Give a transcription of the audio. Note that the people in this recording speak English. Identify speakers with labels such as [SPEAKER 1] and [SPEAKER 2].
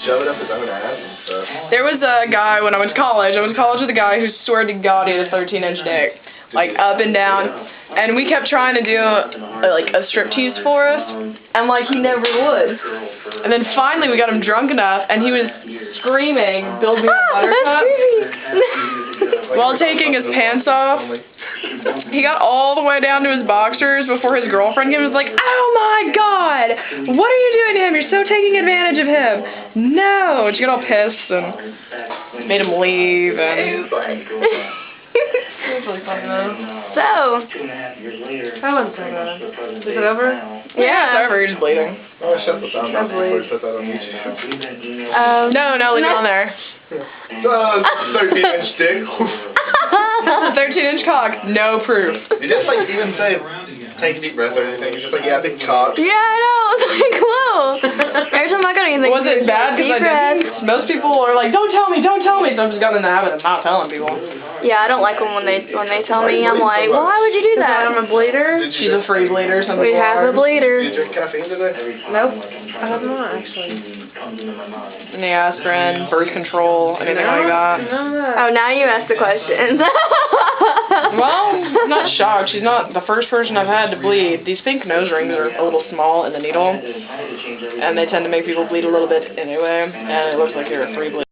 [SPEAKER 1] Shove it up his own ass and stuff.
[SPEAKER 2] There was a guy when I went to college. I went to college with a guy who swear to God he had a 13-inch dick, like up and down. And we kept trying to do like a striptease for us, and like he never would. And then finally we got him drunk enough, and he was screaming, "Build me a buttercup," while taking his pants off. He got all the way down to his boxers before his girlfriend came and was like, "Oh my God, what are you doing to him? You're so taking advantage of him." No, she got all pissed and made him leave. And it was really funny though.
[SPEAKER 3] So,
[SPEAKER 2] I wasn't so bad. Is it over? Yeah, it's over. You're just bleeding.
[SPEAKER 1] Oh, shut the sound off before you put that on YouTube.
[SPEAKER 2] No, leave it on there.
[SPEAKER 1] 13-inch dick.
[SPEAKER 2] 13-inch cock, no proof.
[SPEAKER 1] You just like even say, take a deep breath or anything. You're just like, yeah, big cock.
[SPEAKER 3] yeah, I know. It's like, whoa. Every time I got anything.
[SPEAKER 2] Was it bad because I didn't? Most people are like, don't tell me, so I've just got in the habit of not telling people.
[SPEAKER 3] Yeah, I don't like them when they tell me. I'm like, why would you do that?
[SPEAKER 2] I'm a bleeder. She's a free bleeder.
[SPEAKER 3] We have a bleeder.
[SPEAKER 1] Did you drink caffeine today?
[SPEAKER 2] Nope. I have not, actually. Any aspirin, birth control, anything like that?
[SPEAKER 3] Oh, now you ask the questions.
[SPEAKER 2] Well, I'm not shocked. She's not the first person I've had to bleed. These pink nose rings are a little small in the needle, and they tend to make people bleed a little bit anyway, and it looks like you're a free bleeder.